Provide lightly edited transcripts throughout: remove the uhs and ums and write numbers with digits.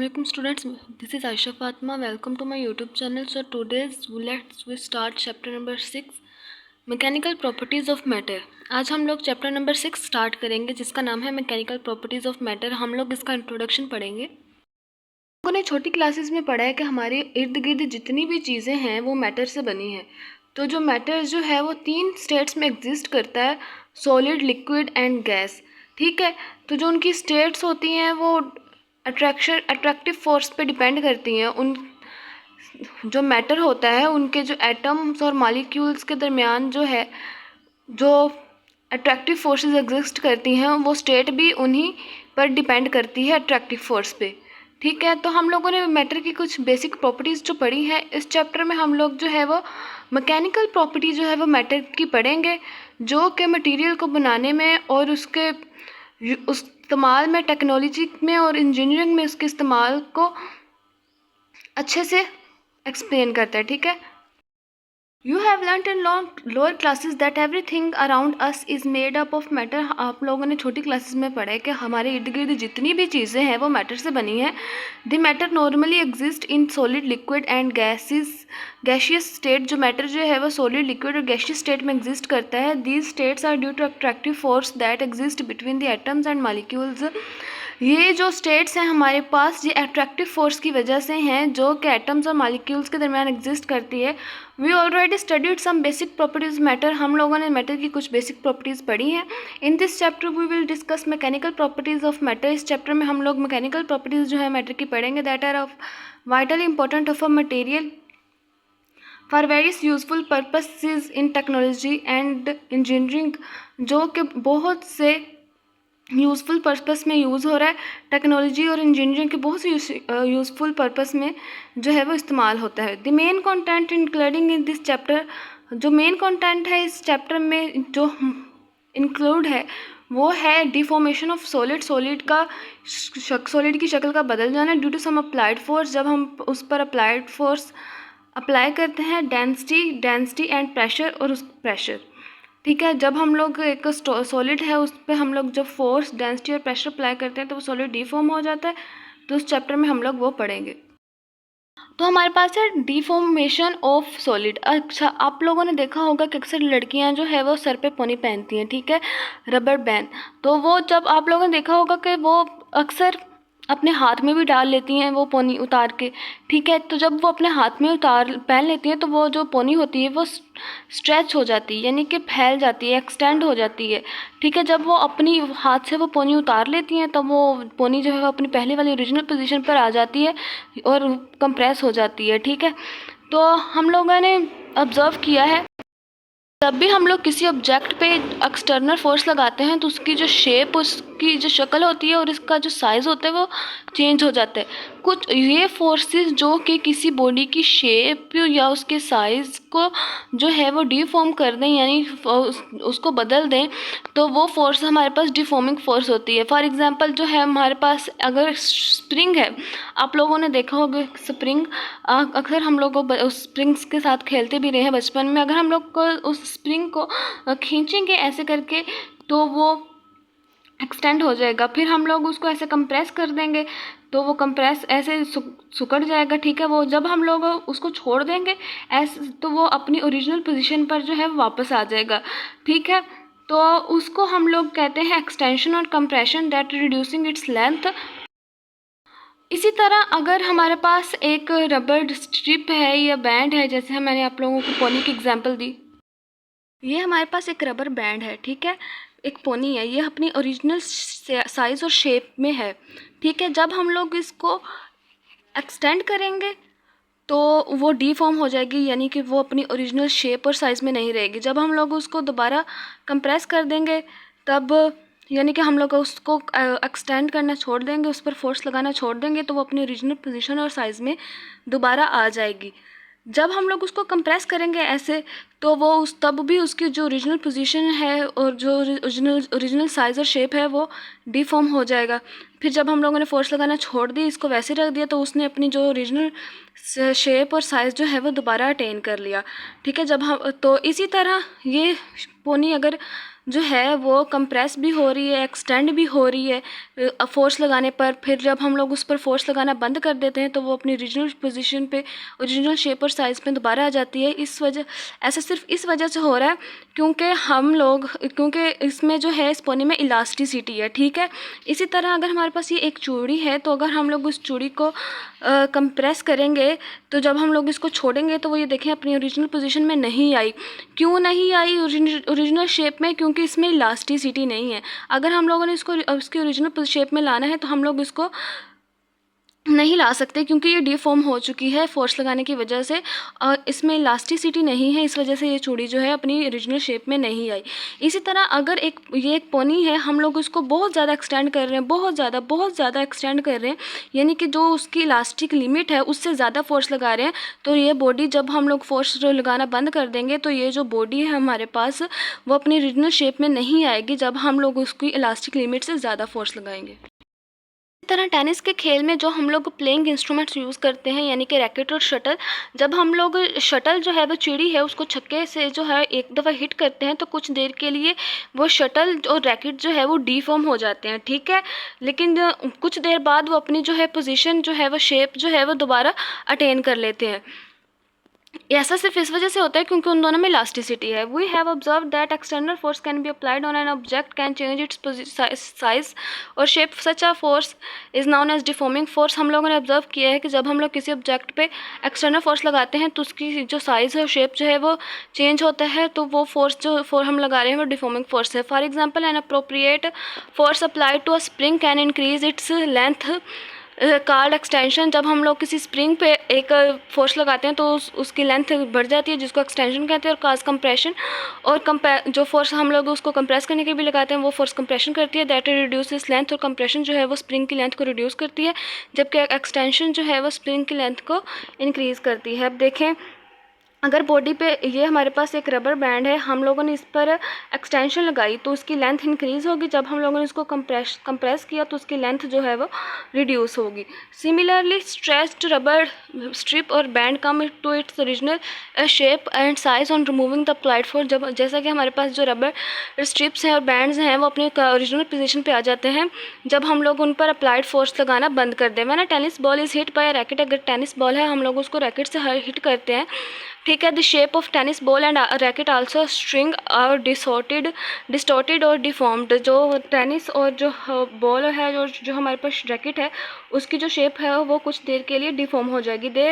Assalamualaikum students, this is Aisha Fatma. Welcome to my YouTube channel. So today we start chapter number 6 mechanical properties of matter. आज हम लोग chapter number 6 start करेंगे जिसका नाम है mechanical properties of matter. हम लोग इसका इंट्रोडक्शन पढ़ेंगे। लोगों ने छोटी क्लासेस में पढ़ा है कि हमारे इर्द गिर्द जितनी भी चीज़ें हैं वो मैटर से बनी हैं। तो जो मैटर जो है वो 3 स्टेट्स में एग्जिस्ट करता है, सॉलिड, लिक्विड एंड गैस। ठीक है, तो जो उनकी स्टेट्स होती हैं वो अट्रैक्टिव फोर्स पे डिपेंड करती हैं। उन जो मैटर होता है उनके जो एटम्स और मॉलिक्यूल्स के दरमियान जो है जो अट्रैक्टिव फोर्सेस एग्जिस्ट करती हैं वो स्टेट भी उन्हीं पर डिपेंड करती है, अट्रैक्टिव फोर्स पे। ठीक है, तो हम लोगों ने मैटर की कुछ बेसिक प्रॉपर्टीज़ जो पढ़ी हैं, इस चैप्टर में हम लोग जो है वो मैकेनिकल प्रॉपर्टी जो है वो मैटर की पढ़ेंगे, जो कि मटेरियल को बनाने में और उसके उस इस्तेमाल में, टेक्नोलॉजी में और इंजीनियरिंग में उसके इस्तेमाल को अच्छे से एक्सप्लेन करता है। ठीक है, you have learn in lower classes that everything around us is made up of matter. आप लोगों ने छोटी क्लासेस में पढ़ा है कि हमारे इर्द गिर्द जितनी भी चीज़ें हैं वो मैटर से बनी हैं। The matter normally exist in solid, liquid and gaseous state. जो मैटर जो है वो सॉलिड, लिक्विड और गैशियस स्टेट में एग्जिस्ट करता है। These states are due to attractive force that exist between the atoms and molecules. ये जो स्टेट्स हैं हमारे पास ये अट्रैक्टिव फोर्स की वजह से हैं जो कि एटम्स और मॉलिक्यूल्स के दरमियान एग्जिस्ट करती है। We already studied some basic properties matter. हम लोगों ने मैटर की कुछ बेसिक प्रॉपर्टीज़ पढ़ी हैं। In this chapter we will discuss mechanical properties of matter. इस चैप्टर में हम लोग मैकेनिकल प्रॉपर्टीज़ जो है मैटर की पढ़ेंगे, that are of vital important of a material for various useful purposes in technology and engineering, जो कि बहुत से यूज़फुल पर्पस में यूज़ हो रहा है। टेक्नोलॉजी और इंजीनियरिंग के बहुत से यूज़फुल पर्पस में जो है वो इस्तेमाल होता है। The main content including in this chapter, जो मेन कंटेंट है इस चैप्टर में जो इंक्लूड है वो है डिफॉर्मेशन ऑफ सॉलिड। सॉलिड की शक्ल का बदल जाना due to some applied force, जब हम उस पर अप्लाइड फोर्स अप्लाई करते हैं। डेंसिटी एंड प्रेशर और उस प्रेशर। ठीक है, जब हम लोग एक सॉलिड है उस पर हम लोग जब फोर्स, डेंसिटी और प्रेशर अप्लाई करते हैं तो वो सॉलिड डिफॉर्म हो जाता है। तो उस चैप्टर में हम लोग वो पढ़ेंगे। तो हमारे पास है डिफॉर्मेशन ऑफ सॉलिड। अच्छा, आप लोगों ने देखा होगा कि अक्सर लड़कियां जो है वो सर पे पोनी पहनती हैं, ठीक है, रबर बैंड। तो वो जब आप लोगों ने देखा होगा कि वो अक्सर अपने हाथ में भी डाल लेती हैं वो पोनी उतार के। ठीक है, तो जब वो अपने हाथ में पहन लेती हैं तो वो जो पोनी होती है वो स्ट्रेच हो जाती है, यानी कि फैल जाती है, एक्सटेंड हो जाती है। ठीक है, जब वो अपनी हाथ से वो पोनी उतार लेती हैं तब वो पोनी जो है वो अपनी पहले वाली ओरिजिनल पोजीशन पर आ जाती है और कंप्रेस हो जाती है। ठीक है, तो हम लोगों ने ऑब्ज़र्व किया है जब भी हम लोग किसी ऑब्जेक्ट पे एक्सटर्नल फोर्स लगाते हैं तो उसकी जो शेप, उसकी जो शक्ल होती है और इसका जो साइज़ होता है वो चेंज हो जाता है। कुछ ये फोर्सेस जो कि किसी बॉडी की शेप या उसके साइज़ को जो है वो डिफॉर्म कर दें, यानी उसको बदल दें, तो वो फोर्स हमारे पास डिफॉर्मिंग फोर्स होती है। फॉर एग्जांपल जो है हमारे पास अगर स्प्रिंग है, आप लोगों ने देखा होगा स्प्रिंग, अक्सर हम लोग उस स्प्रिंग्स के साथ खेलते भी रहे हैं बचपन में। अगर हम लोग को उस स्प्रिंग को खींचेंगे ऐसे करके तो वो एक्सटेंड हो जाएगा, फिर हम लोग उसको ऐसे कंप्रेस कर देंगे तो वो कंप्रेस ऐसे सिकुड़ जाएगा। ठीक है, वो जब हम लोग उसको छोड़ देंगे ऐसे तो वो अपनी ओरिजिनल पोजीशन पर जो है वापस आ जाएगा। ठीक है, तो उसको हम लोग कहते हैं एक्सटेंशन और compression, that reducing its length. इसी तरह अगर हमारे पास एक रबर स्ट्रिप है या बैंड है, जैसे मैंने आप लोगों को पोनी की एग्जांपल दी, ये हमारे पास एक रबर बैंड है, ठीक है, एक पोनी है, ये अपनी ओरिजिनल साइज़ और शेप में है। ठीक है, जब हम लोग इसको एक्सटेंड करेंगे तो वो डिफॉर्म हो जाएगी, यानी कि वो अपनी ओरिजिनल शेप और साइज़ में नहीं रहेगी। जब हम लोग उसको दोबारा कंप्रेस कर देंगे तब, यानी कि हम लोग उसको एक्सटेंड करना छोड़ देंगे, उस पर फोर्स लगाना छोड़ देंगे तो वो अपनी ओरिजिनल पोजीशन और साइज़ में दोबारा आ जाएगी। जब हम लोग उसको कंप्रेस करेंगे ऐसे तो वो तब भी उसकी जो ओरिजिनल पोजीशन है और जो ओरिजिनल साइज़ और शेप है वो डिफॉर्म हो जाएगा। फिर जब हम लोगों ने फोर्स लगाना छोड़ दी, इसको वैसे रख दिया, तो उसने अपनी जो ओरिजिनल शेप और साइज़ जो है वो दोबारा अटेन कर लिया। ठीक है, जब हम तो इसी तरह ये पोनी अगर जो है वो कंप्रेस भी हो रही है, एक्सटेंड भी हो रही है फोर्स लगाने पर। फिर जब हम लोग उस पर फोर्स लगाना बंद कर देते हैं तो वो अपनी ओरिजिनल पोजीशन पे, ओरिजिनल शेप और साइज़ पे दोबारा आ जाती है। इस वजह ऐसा सिर्फ इस वजह से हो रहा है क्योंकि इसमें जो है इस पोनी में इलास्टिसिटी है, ठीक है। इसी तरह अगर हमारे पास ये एक चूड़ी है तो अगर हम लोग उस चूड़ी को कंप्रेस करेंगे तो जब हम लोग इसको छोड़ेंगे तो वो ये देखें अपनी ओरिजिनल पोजीशन में नहीं आई। क्यों नहीं आई ओरिजिनल शेप में? क्योंकि इसमें इलास्टिसिटी नहीं है। अगर हम लोगों ने इसको उसकी ओरिजिनल शेप में लाना है तो हम लोग इसको नहीं ला सकते क्योंकि ये डिफॉर्म हो चुकी है फोर्स लगाने की वजह से, और इसमें इलास्टिसिटी नहीं है। इस वजह से ये चूड़ी जो है अपनी ओरिजिनल शेप में नहीं आई। इसी तरह अगर ये एक पोनी है, हम लोग इसको बहुत ज़्यादा एक्सटेंड कर रहे हैं, बहुत ज़्यादा एक्सटेंड कर रहे हैं, यानी कि जो उसकी इलास्टिक लिमिट है उससे ज़्यादा फोर्स लगा रहे हैं, तो ये बॉडी जब हम लोग फोर्स लगाना बंद कर देंगे तो ये जो बॉडी है हमारे पास वो अपनी ओरिजिनल शेप में नहीं आएगी जब हम लोग उसकी इलास्टिक लिमिट से ज़्यादा फोर्स लगाएंगे। तरह टेनिस के खेल में जो हम लोग प्लेइंग इंस्ट्रूमेंट्स यूज़ करते हैं यानी कि रैकेट और शटल, जब हम लोग शटल जो है वो चिड़ी है उसको छक्के से जो है एक दफ़ा हिट करते हैं तो कुछ देर के लिए वो शटल और रैकेट जो है वो डीफॉर्म हो जाते हैं, ठीक है। लेकिन कुछ देर बाद वो अपनी जो है पोजीशन जो है वो शेप जो है वो दोबारा अटेन कर लेते हैं। ऐसा सिर्फ इस वजह से होता है क्योंकि उन दोनों में इलास्टिसिटी है। We have observe that external force can be applied on an object can change its size और shape. Such a force is known as deforming force. हम लोगों ने ऑब्जर्व किया है कि जब हम लोग किसी ऑब्जेक्ट पे एक्सटर्नल फोर्स लगाते हैं तो उसकी जो साइज़ है और शेप जो है वो चेंज होता है, तो वो फोर्स जो हम लगा रहे हैं वो डिफॉर्मिंग फोर्स है। For example an appropriate force applied to a spring can increase its length card extension. जब हम लोग किसी स्प्रिंग पे एक फोर्स लगाते हैं तो उसकी लेंथ बढ़ जाती है जिसको एक्सटेंशन कहते हैं। और काज कंप्रेशन और जो फोर्स हम लोग उसको कंप्रेस करने के भी लगाते हैं वो फोर्स कंप्रेशन करती है, दैट रिड्यूस इस लेंथ। और कंप्रेशन जो है वो स्प्रिंग की लेंथ को रिड्यूस करती है, जबकि एक्सटेंशन जो है वो स्प्रिंग की लेंथ को इंक्रीज़ करती है। अब देखें, अगर बॉडी पे ये हमारे पास एक रबर बैंड है, हम लोगों ने इस पर एक्सटेंशन लगाई तो उसकी लेंथ इंक्रीज़ होगी। जब हम लोगों ने इसको कंप्रेस किया तो उसकी लेंथ जो है वो रिड्यूस होगी। सिमिलरली स्ट्रेच्ड रबर स्ट्रिप और band come to its original shape and size on removing the applied force. जब जैसा कि हमारे पास जो रबर स्ट्रिप्स हैं और बैंड्स हैं वो अपने ओरिजिनल पोजीशन पे आ जाते हैं जब हम लोग उन पर अप्लाइड फोर्स लगाना बंद कर दें। मैंने tennis ball is hit by racket, अगर टेनिस बॉल है हम लोग उसको रैकेट से हिट करते हैं, ठीक है। The shape of tennis ball and racket also string are distorted और डिफॉर्म्ड। जो टेनिस और जो बॉल है जो हमारे पास रैकेट है उसकी जो शेप है वो कुछ देर के लिए डिफॉर्म हो जाएगी। They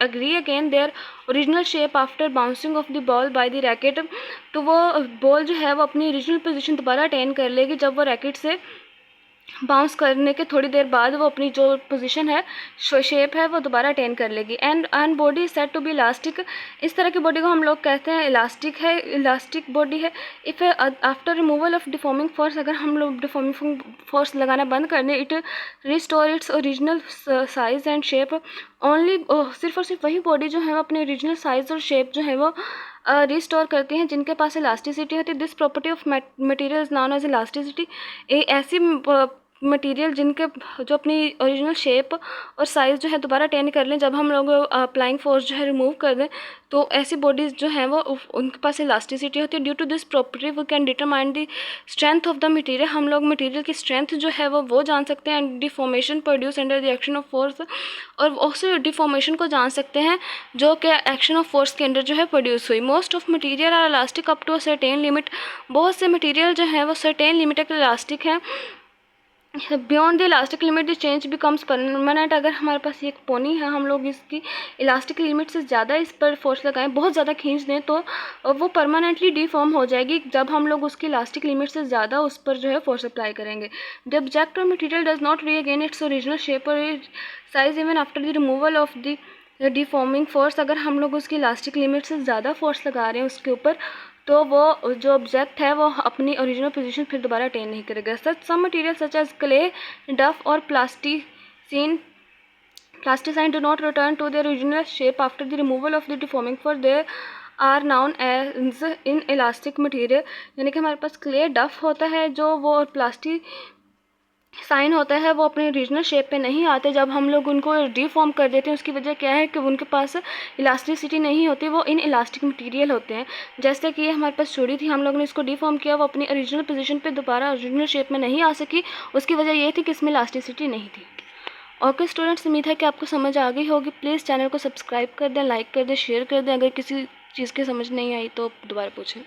agree again there original shape after bouncing off the ball by the racket. तो वो बॉल जो है वो अपनी ओरिजिनल पोजीशन दोबारा अटेन कर लेगी जब वो रैकेट से बाउंस करने के थोड़ी देर बाद वो अपनी जो पोजीशन है, शेप है, वो दोबारा अटेन कर लेगी। And body is said to be elastic. इस तरह की बॉडी को हम लोग कहते हैं इलास्टिक है, इलास्टिक बॉडी है। If after removal of deforming force, अगर हम लोग डिफॉर्मिंग फोर्स लगाना बंद कर दें, it restore its original size and shape. Only सिर्फ और सिर्फ वही बॉडी जो है वो अपने ओरिजिनल साइज और शेप जो है वो रिस्टोर करती हैं जिनके पास इलास्टिसिटी होती है। This property of material is known as elasticity. ऐसी मटेरियल जिनके जो अपनी ओरिजिनल शेप और साइज़ जो है दोबारा अटेन कर लें जब हम लोग अप्लाइंग फोर्स जो है रिमूव कर दें, तो ऐसी बॉडीज़ जो हैं वो उनके पास इलास्टिसिटी होती है। Due to this property we can determine the strength of the material. हम लोग मटेरियल की स्ट्रेंथ जो है वो जान सकते हैं। Deformation produce under the action of force, और उस डिफॉर्मेशन को जान सकते हैं जो कि एक्शन ऑफ फोर्स के अंडर जो है प्रोड्यूस हुई। Most of material are elastic up to a certain limit. बहुत से मटेरियल जो है वो सर्टेन लिमिट तक इलास्टिक हैं। Beyond the elastic limit the change becomes permanent. अगर हमारे पास एक पोनी है, हम लोग इसकी इलास्टिक लिमिट से ज़्यादा इस पर फोर्स लगाएं, बहुत ज़्यादा खींच दें, तो वो परमानेंटली डिफॉर्म हो जाएगी जब हम लोग उसकी इलास्टिक लिमिट से ज़्यादा उस पर जो है फोर्स अप्लाई करेंगे। द ऑब्जेक्ट और material does not regain its original shape और size even after the removal of the deforming force. अगर हम लोग उसकी इलास्टिक लिमिट से ज़्यादा फोर्स लगा रहे हैं उसके ऊपर, तो वो जो ऑब्जेक्ट है वो अपनी ओरिजिनल पोजीशन फिर दोबारा अटेन नहीं करेगा। Such some material such as clay, dough और plasticine do not return to their original shape after the removal of the deforming force, they are known as inelastic material. यानी कि हमारे पास clay, डफ होता है जो वो, और साइन होता है वो अपने ओरिजिनल शेप पे नहीं आते, जब हम लोग उनको डीफॉर्म कर देते हैं उसकी वजह क्या है कि उनके पास इलास्टिसिटी नहीं होती, वो इन इलास्टिक मटेरियल होते हैं। जैसे कि ये हमारे पास चूड़ी थी, हम लोगों ने इसको डीफॉर्म किया, वो अपनी ओरिजिनल पोजीशन पे दोबारा ओरिजिनल शेप में नहीं आ सकी। उसकी वजह ये थी कि इसमें इलास्टिसिटी नहीं थी। ओके स्टूडेंट्स, उम्मीद है कि आपको समझ आ गई होगी। प्लीज़ चैनल को सब्सक्राइब कर दें, लाइक कर दें, शेयर कर दें। अगर किसी चीज़ की समझ नहीं आई तो दोबारा पूछें।